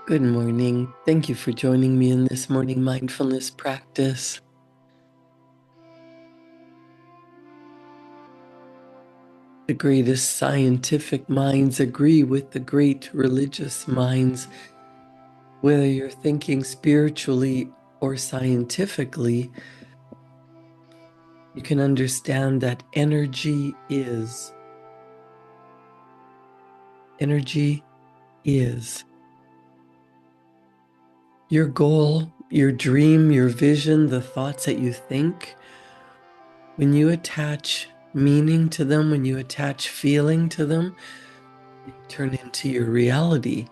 Good morning. Thank you for joining me in this morning mindfulness practice. The greatest scientific minds agree with the great religious minds. Whether you're thinking spiritually or scientifically, you can understand that energy is. Energy is. Your goal, your dream, your vision, the thoughts that you think, when you attach meaning to them, when you attach feeling to them, they turn into your reality.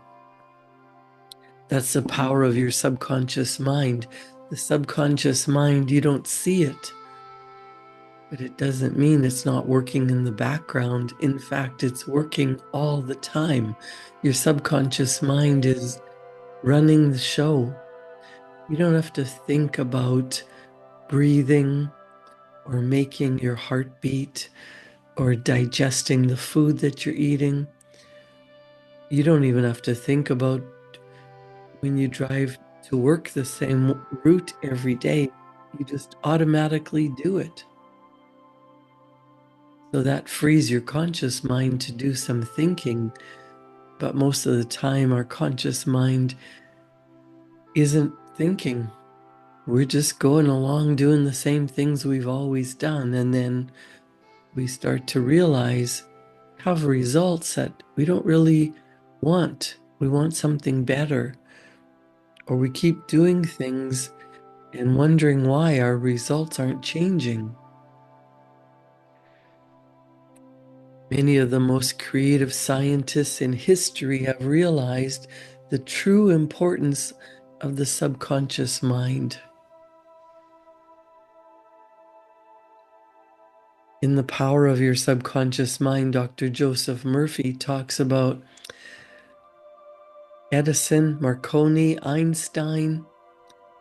That's the power of your subconscious mind. The subconscious mind, you don't see it, but it doesn't mean it's not working in the background. In fact, it's working all the time. Your subconscious mind is running the show. You don't have to think about breathing or making your heart beat or digesting the food that you're eating. You don't even have to think about when you drive to work the same route every day. You just automatically do it. So that frees your conscious mind to do some thinking. But most of the time, our conscious mind isn't thinking. We're just going along doing the same things we've always done. And then we start to realize, have results that we don't really want. We want something better. Or we keep doing things and wondering why our results aren't changing. Many of the most creative scientists in history have realized the true importance of the subconscious mind. In The Power of Your Subconscious Mind, Dr. Joseph Murphy talks about Edison, Marconi, Einstein.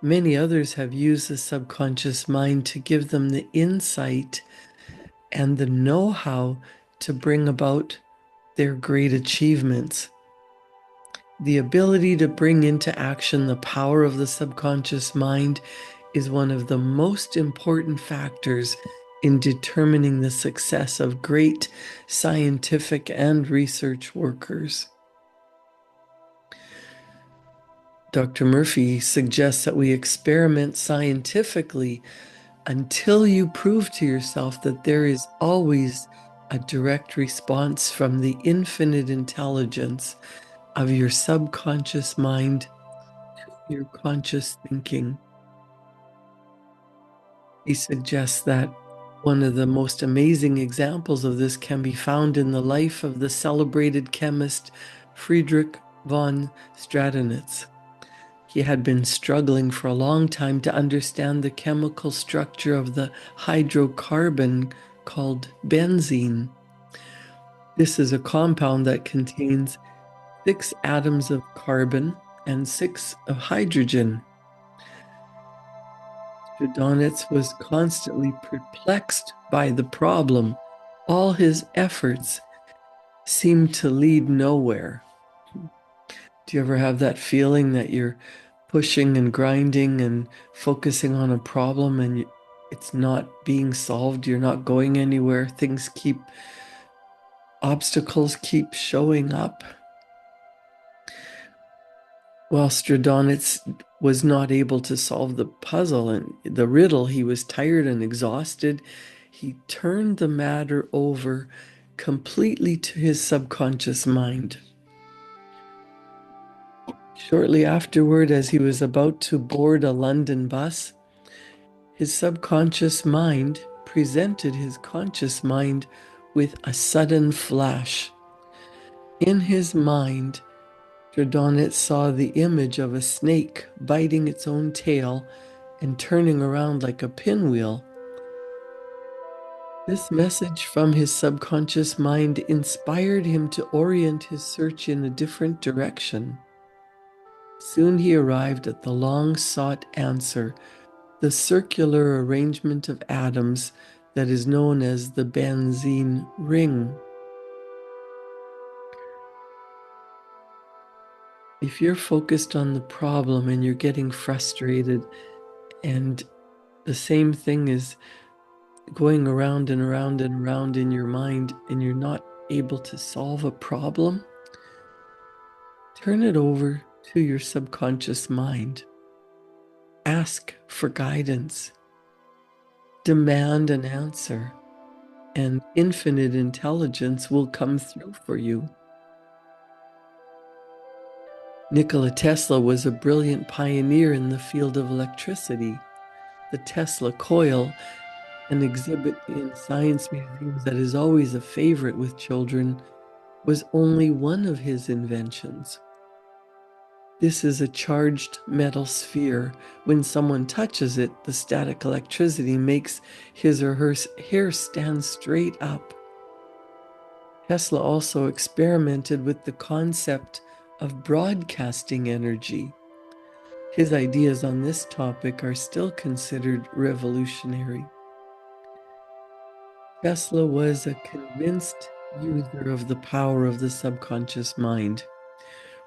Many others have used the subconscious mind to give them the insight and the know-how to bring about their great achievements. The ability to bring into action the power of the subconscious mind is one of the most important factors in determining the success of great scientific and research workers. Dr. Murphy suggests that we experiment scientifically until you prove to yourself that there is always a direct response from the infinite intelligence of your subconscious mind to your conscious thinking. He suggests that one of the most amazing examples of this can be found in the life of the celebrated chemist Friedrich von Stradonitz. He had been struggling for a long time to understand the chemical structure of the hydrocarbon called benzene. This is a compound that contains 6 atoms of carbon and 6 of hydrogen. Stradonitz was constantly perplexed by the problem. All his efforts seemed to lead nowhere. Do you ever have that feeling that you're pushing and grinding and focusing on a problem and it's not being solved? You're not going anywhere. Obstacles keep showing up. While Stradonitz was not able to solve the puzzle and the riddle, he was tired and exhausted. He turned the matter over completely to his subconscious mind. Shortly afterward, as he was about to board a London bus, his subconscious mind presented his conscious mind with a sudden flash. In his mind, Stradonitz saw the image of a snake biting its own tail and turning around like a pinwheel. This message from his subconscious mind inspired him to orient his search in a different direction. Soon he arrived at the long-sought answer, the circular arrangement of atoms that is known as the benzene ring. If you're focused on the problem and you're getting frustrated, and the same thing is going around and around and around in your mind, and you're not able to solve a problem, turn it over to your subconscious mind. Ask for guidance. Demand an answer, and infinite intelligence will come through for you. Nikola Tesla was a brilliant pioneer in the field of electricity. The Tesla coil, an exhibit in science museums that is always a favorite with children, was only one of his inventions. This is a charged metal sphere. When someone touches it, the static electricity makes his or her hair stand straight up. Tesla also experimented with the concept of broadcasting energy. His ideas on this topic are still considered revolutionary. Tesla was a convinced user of the power of the subconscious mind.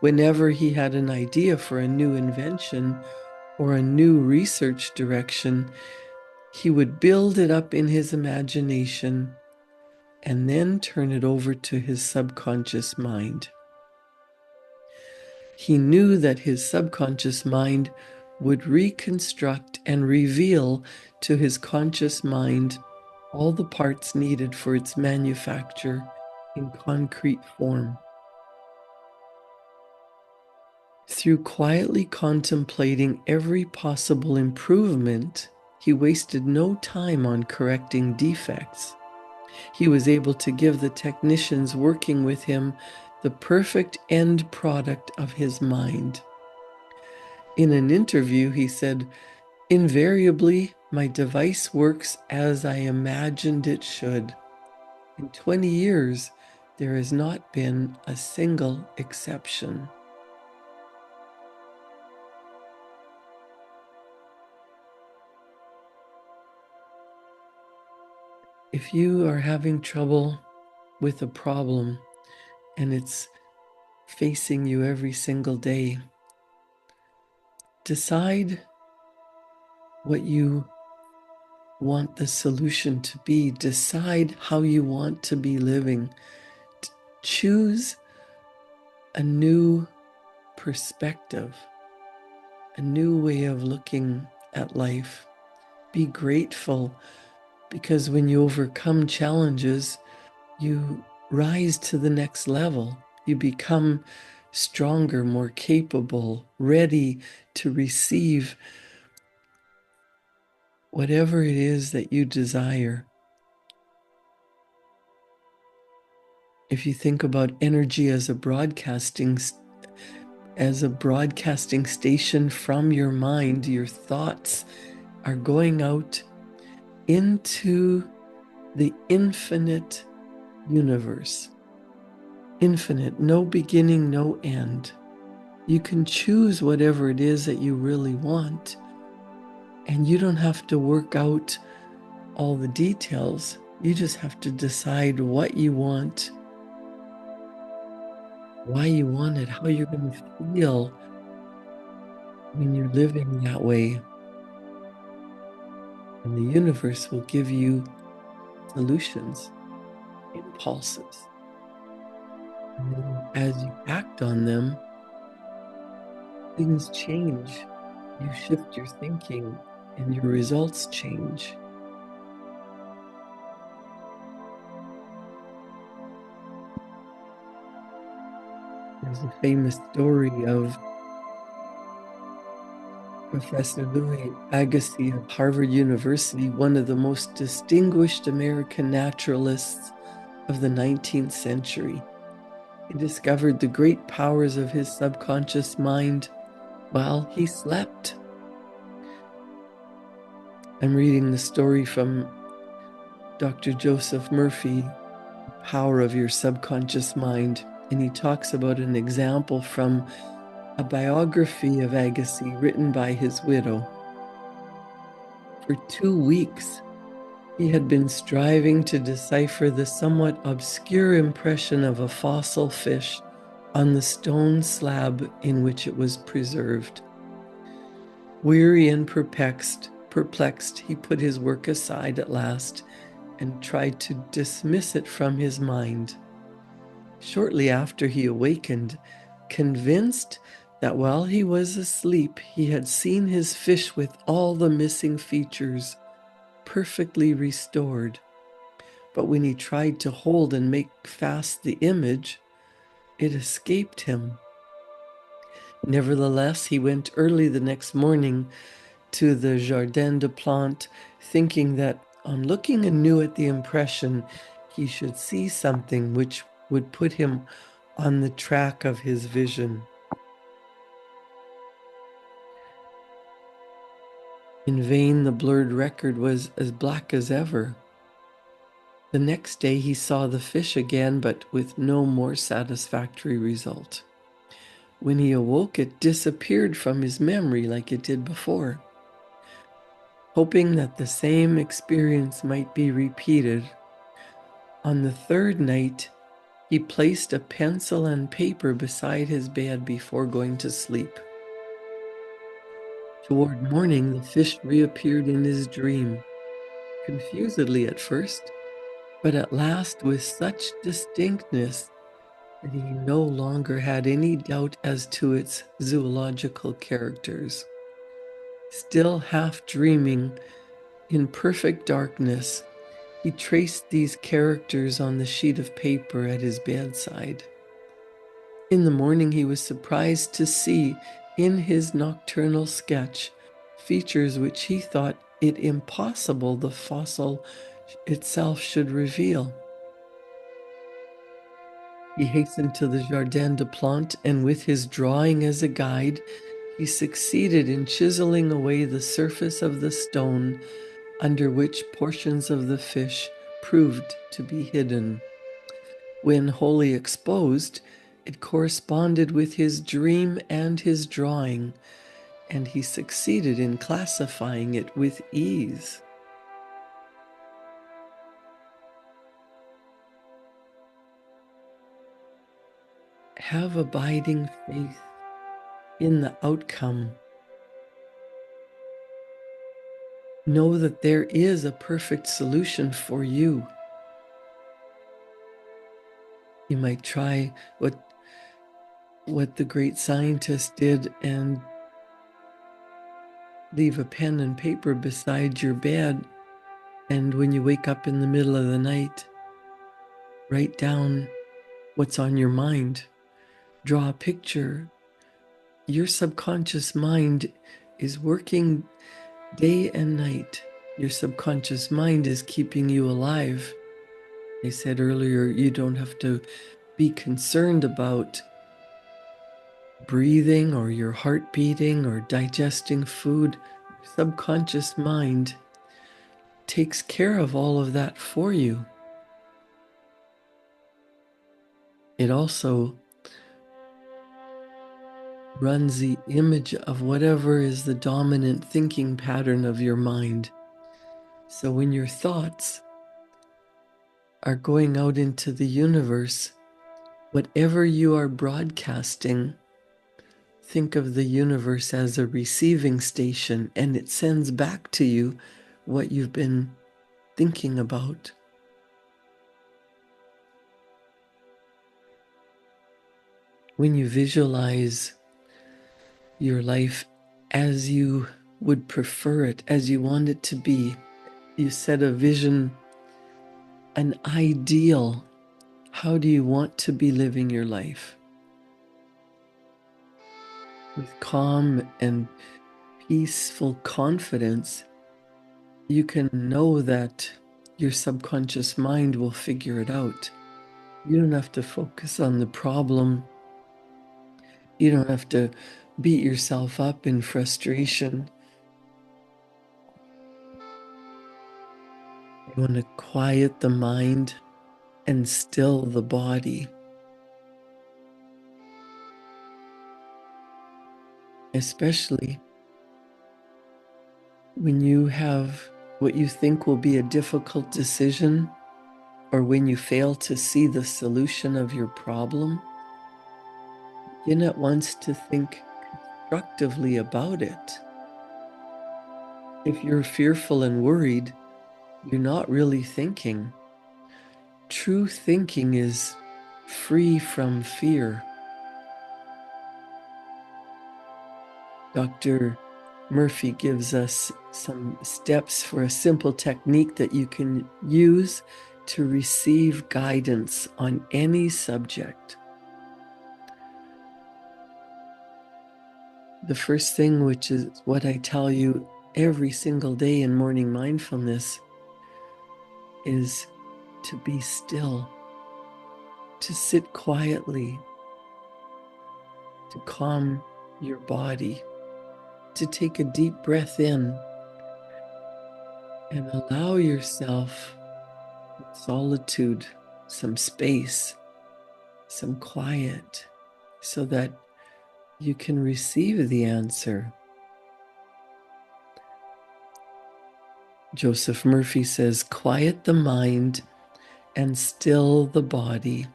Whenever he had an idea for a new invention or a new research direction, he would build it up in his imagination and then turn it over to his subconscious mind. He knew that his subconscious mind would reconstruct and reveal to his conscious mind all the parts needed for its manufacture in concrete form. Through quietly contemplating every possible improvement, he wasted no time on correcting defects. He was able to give the technicians working with him the perfect end product of his mind. In an interview, he said, "Invariably, my device works as I imagined it should. In 20 years, there has not been a single exception." If you are having trouble with a problem and it's facing you every single day, decide what you want the solution to be. Decide how you want to be living. Choose a new perspective, a new way of looking at life. Be grateful, because when you overcome challenges, you rise to the next level. You become stronger, more capable, ready to receive whatever it is that you desire. If you think about energy as a broadcasting station from your mind, your thoughts are going out into the infinite universe. Infinite, no beginning, no end. You can choose whatever it is that you really want, and you don't have to work out all the details. You just have to decide what you want, why you want it, how you're going to feel when you're living that way. And the universe will give you solutions, impulses. And then as you act on them, things change. You shift your thinking and your results change. There's a famous story of Professor Louis Agassiz of Harvard University, one of the most distinguished American naturalists of the 19th century. He discovered the great powers of his subconscious mind while he slept. I'm reading the story from Dr. Joseph Murphy, Power of Your Subconscious Mind, and he talks about an example from a biography of Agassiz written by his widow. For 2 weeks, he had been striving to decipher the somewhat obscure impression of a fossil fish on the stone slab in which it was preserved. Weary and perplexed, he put his work aside at last and tried to dismiss it from his mind. Shortly after he awakened, convinced that while he was asleep, he had seen his fish with all the missing features perfectly restored. But when he tried to hold and make fast the image, it escaped him. Nevertheless, he went early the next morning to the Jardin des Plantes, thinking that on looking anew at the impression, he should see something which would put him on the track of his vision. In vain, the blurred record was as black as ever. The next day he saw the fish again, but with no more satisfactory result. When he awoke, it disappeared from his memory like it did before. Hoping that the same experience might be repeated, on the third night, he placed a pencil and paper beside his bed before going to sleep. Toward morning, the fish reappeared in his dream, confusedly at first, but at last with such distinctness that he no longer had any doubt as to its zoological characters. Still half dreaming, in perfect darkness, he traced these characters on the sheet of paper at his bedside. In the morning, he was surprised to see in his nocturnal sketch features which he thought it impossible the fossil itself should reveal. He hastened to the Jardin des Plantes, and with his drawing as a guide, he succeeded in chiseling away the surface of the stone under which portions of the fish proved to be hidden. When wholly exposed, it corresponded with his dream and his drawing, and he succeeded in classifying it with ease. Have abiding faith in the outcome. Know that there is a perfect solution for you. You might try what the great scientist did and leave a pen and paper beside your bed, and when you wake up in the middle of the night, write down what's on your mind. Draw a picture. Your subconscious mind is working day and night. Your subconscious mind is keeping you alive. I said earlier, you don't have to be concerned about breathing or your heart beating or digesting food. Your subconscious mind takes care of all of that for you. It also runs the image of whatever is the dominant thinking pattern of your mind. So when your thoughts are going out into the universe, whatever you are broadcasting, think of the universe as a receiving station, and it sends back to you what you've been thinking about. When you visualize your life as you would prefer it, as you want it to be, you set a vision, an ideal. How do you want to be living your life? With calm and peaceful confidence, you can know that your subconscious mind will figure it out. You don't have to focus on the problem. You don't have to beat yourself up in frustration. You want to quiet the mind and still the body. Especially when you have what you think will be a difficult decision, or when you fail to see the solution of your problem, begin at once to think constructively about it. If you're fearful and worried, you're not really thinking. True thinking is free from fear. Dr. Murphy gives us some steps for a simple technique that you can use to receive guidance on any subject. The first thing, which is what I tell you every single day in morning mindfulness, is to be still, to sit quietly, to calm your body, to take a deep breath in and allow yourself solitude, some space, some quiet, so that you can receive the answer. Joseph Murphy says, quiet the mind and still the body.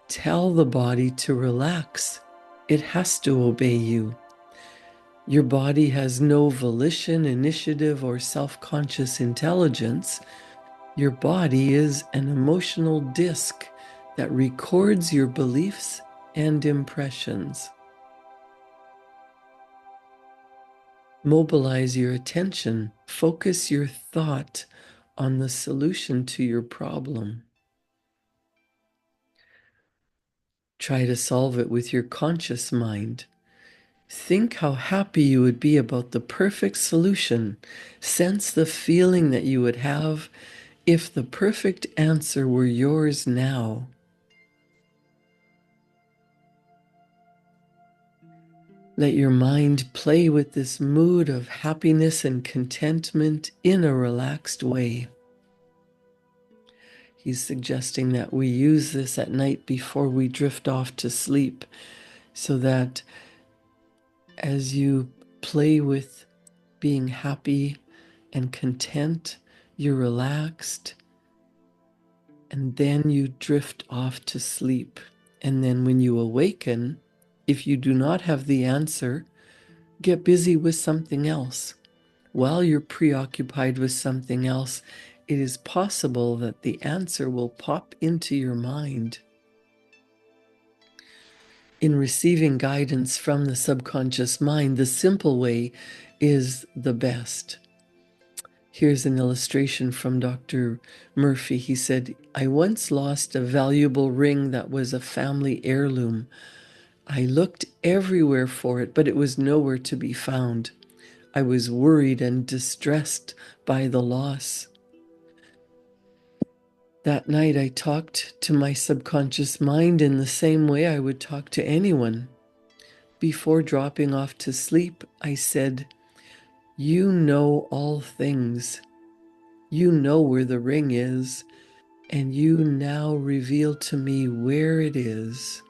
Tell the body to relax. It has to obey you. Your body has no volition, initiative, or self-conscious intelligence. Your body is an emotional disk that records your beliefs and impressions. Mobilize your attention. Focus your thought on the solution to your problem. Try to solve it with your conscious mind. Think how happy you would be about the perfect solution. Sense the feeling that you would have if the perfect answer were yours now. Let your mind play with this mood of happiness and contentment in a relaxed way. He's suggesting that we use this at night before we drift off to sleep, so that as you play with being happy and content, you're relaxed, and then you drift off to sleep. And then when you awaken, if you do not have the answer, get busy with something else. While you're preoccupied with something else, it is possible that the answer will pop into your mind. In receiving guidance from the subconscious mind, the simple way is the best. Here's an illustration from Dr. Murphy. He said, I once lost a valuable ring that was a family heirloom. I looked everywhere for it, but it was nowhere to be found. I was worried and distressed by the loss. That night, I talked to my subconscious mind in the same way I would talk to anyone. Before dropping off to sleep, I said, you know all things. You know where the ring is, and you now reveal to me where it is.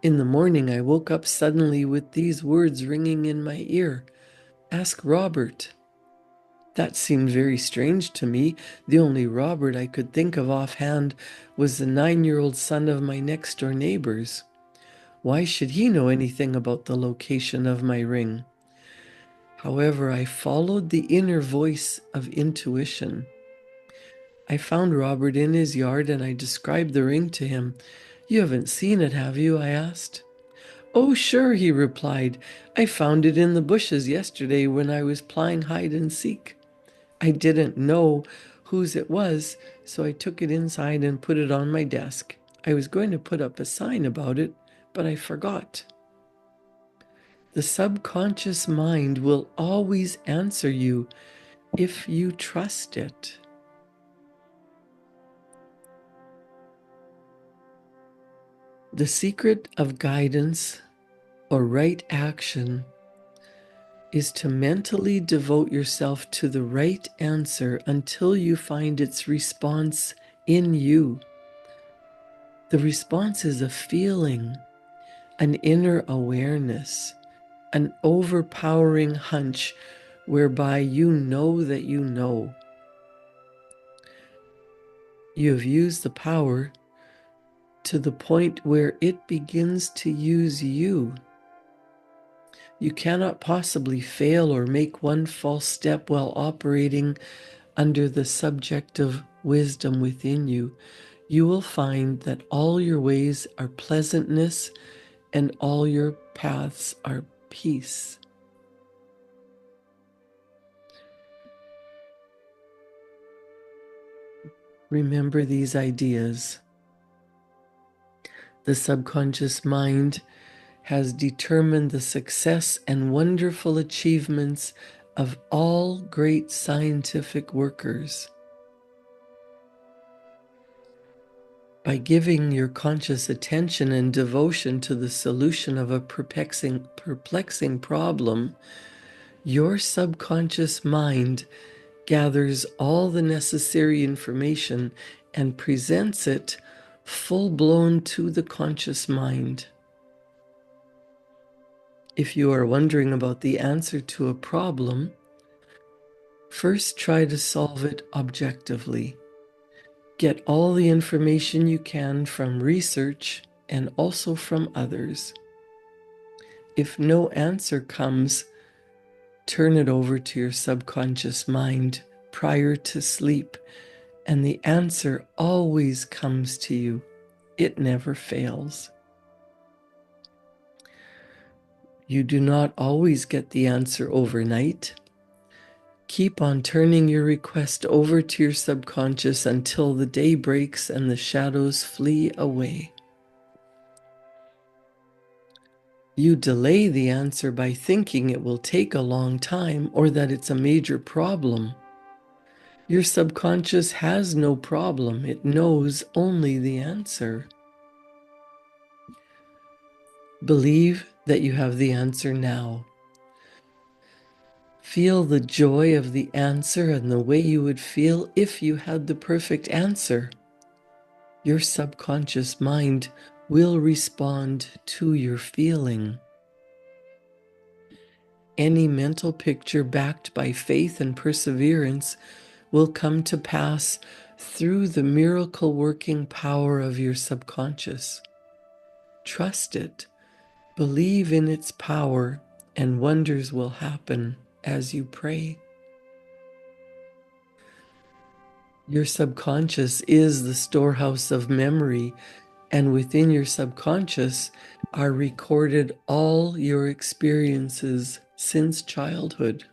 In the morning, I woke up suddenly with these words ringing in my ear. Ask Robert. That seemed very strange to me. The only Robert I could think of offhand was the 9-year-old son of my next-door neighbors. Why should he know anything about the location of my ring? However, I followed the inner voice of intuition. I found Robert in his yard and I described the ring to him. You haven't seen it, have you? I asked. Oh, sure, he replied. I found it in the bushes yesterday when I was playing hide and seek. I didn't know whose it was, so I took it inside and put it on my desk. I was going to put up a sign about it, but I forgot. The subconscious mind will always answer you if you trust it. The secret of guidance or right action is to mentally devote yourself to the right answer until you find its response in you. The response is a feeling, an inner awareness, an overpowering hunch whereby you know that you know. You have used the power to the point where it begins to use you. You cannot possibly fail or make one false step while operating under the subjective wisdom within you. You will find that all your ways are pleasantness and all your paths are peace. Remember these ideas. The subconscious mind has determined the success and wonderful achievements of all great scientific workers. By giving your conscious attention and devotion to the solution of a perplexing problem, your subconscious mind gathers all the necessary information and presents it full-blown to the conscious mind. If you are wondering about the answer to a problem, first try to solve it objectively. Get all the information you can from research and also from others. If no answer comes, turn it over to your subconscious mind prior to sleep, and the answer always comes to you. It never fails. You do not always get the answer overnight. Keep on turning your request over to your subconscious until the day breaks and the shadows flee away. You delay the answer by thinking it will take a long time or that it's a major problem. Your subconscious has no problem. It knows only the answer. Believe that you have the answer now. Feel the joy of the answer and the way you would feel if you had the perfect answer. Your subconscious mind will respond to your feeling. Any mental picture backed by faith and perseverance will come to pass through the miracle-working power of your subconscious. Trust it, believe in its power, and wonders will happen as you pray. Your subconscious is the storehouse of memory, and within your subconscious are recorded all your experiences since childhood.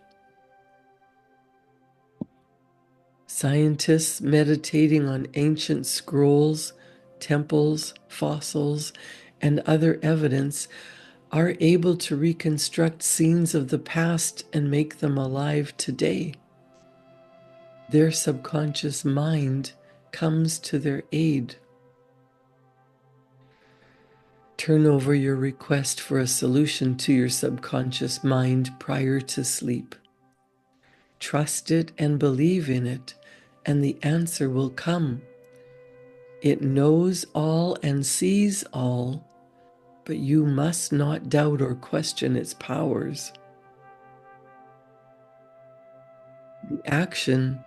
Scientists meditating on ancient scrolls, temples, fossils, and other evidence are able to reconstruct scenes of the past and make them alive today. Their subconscious mind comes to their aid. Turn over your request for a solution to your subconscious mind prior to sleep. Trust it and believe in it, and the answer will come. It knows all and sees all, but you must not doubt or question its powers. The action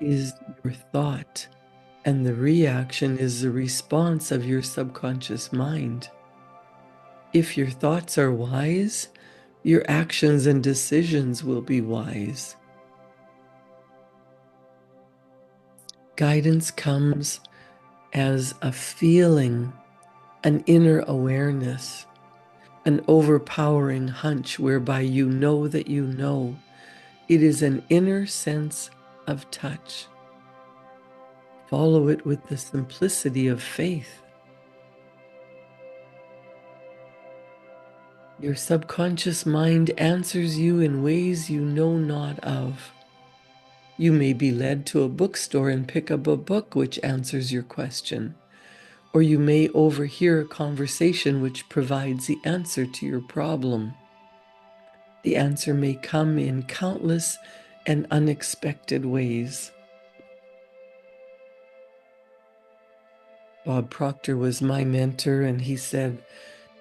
is your thought, and the reaction is the response of your subconscious mind. If your thoughts are wise, your actions and decisions will be wise. Guidance comes as a feeling, an inner awareness, an overpowering hunch whereby you know that you know. It is an inner sense of touch. Follow it with the simplicity of faith. Your subconscious mind answers you in ways you know not of. You may be led to a bookstore and pick up a book which answers your question, or you may overhear a conversation which provides the answer to your problem. The answer may come in countless and unexpected ways. Bob Proctor was my mentor, and he said,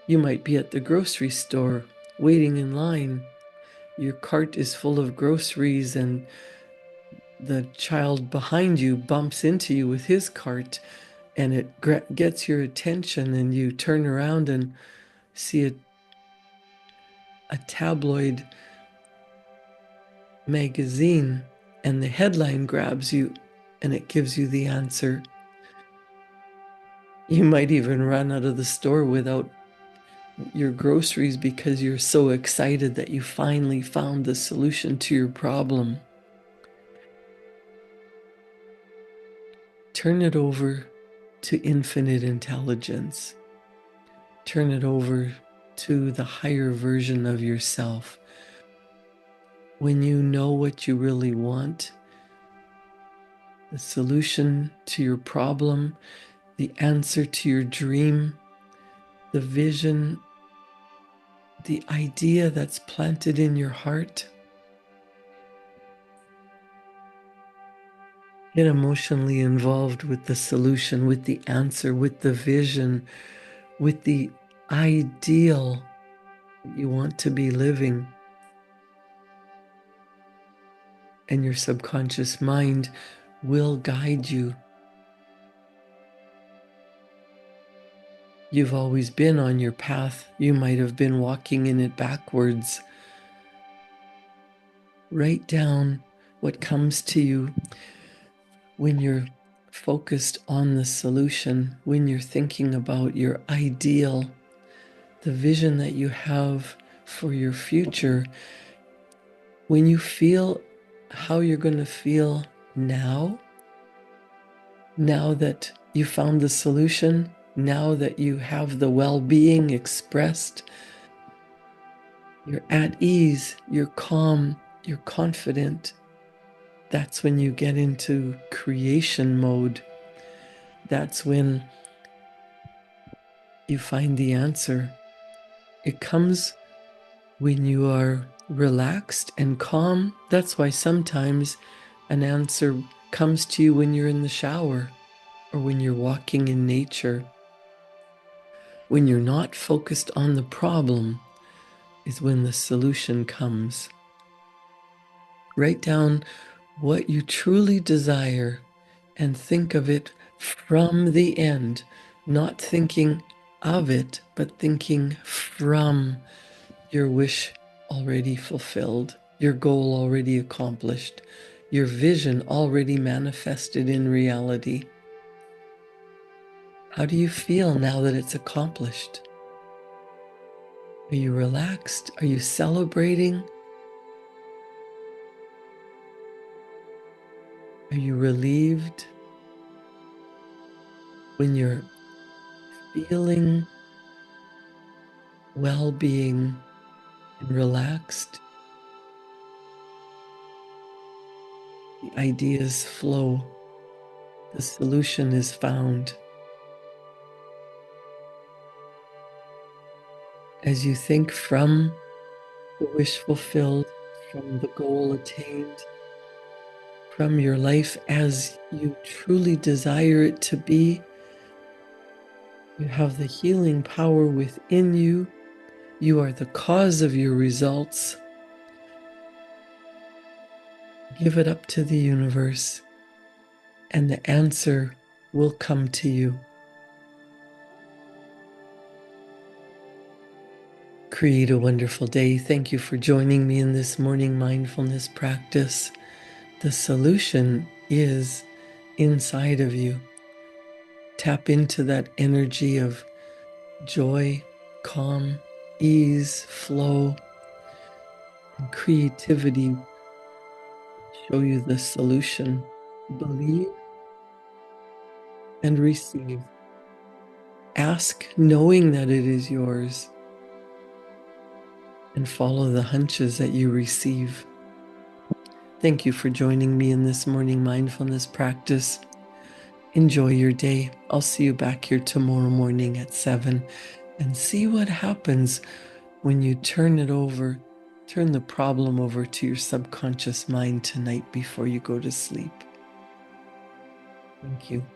you might be at the grocery store waiting in line. Your cart is full of groceries and the child behind you bumps into you with his cart, and it gets your attention, and you turn around and see a tabloid magazine, and the headline grabs you and it gives you the answer. You might even run out of the store without your groceries because you're so excited that you finally found the solution to your problem. Turn it over to infinite intelligence. Turn it over to the higher version of yourself. When you know what you really want, the solution to your problem, the answer to your dream, the vision, the idea that's planted in your heart, get emotionally involved with the solution, with the answer, with the vision, with the ideal you want to be living. And your subconscious mind will guide you. You've always been on your path. You might have been walking in it backwards. Write down what comes to you when you're focused on the solution, when you're thinking about your ideal, the vision that you have for your future. When you feel how you're going to feel now that you found the solution, now that you have the well-being expressed, you're at ease, you're calm, you're confident. That's when you get into creation mode. That's when you find the answer. It comes when you are relaxed and calm. That's why sometimes an answer comes to you when you're in the shower or when you're walking in nature. When you're not focused on the problem is when the solution comes. Write down what you truly desire and think of it from the end, not thinking of it, but thinking from your wish already fulfilled, your goal already accomplished, your vision already manifested in reality. How do you feel now that it's accomplished? Are you relaxed? Are you celebrating? Are you relieved? When you're feeling well-being and relaxed, the ideas flow, the solution is found. As you think from the wish fulfilled, from the goal attained, from your life as you truly desire it to be, you have the healing power within you. You are the cause of your results. Give it up to the universe, and the answer will come to you. Create a wonderful day. Thank you for joining me in this morning mindfulness practice. The solution is inside of you. Tap into that energy of joy, calm, ease, flow, and creativity. Show you the solution. Believe and receive. Ask knowing that it is yours, and follow the hunches that you receive. Thank you for joining me in this morning mindfulness practice. Enjoy your day. I'll see you back here tomorrow morning at 7, and see what happens when you turn the problem over to your subconscious mind tonight before you go to sleep. Thank you.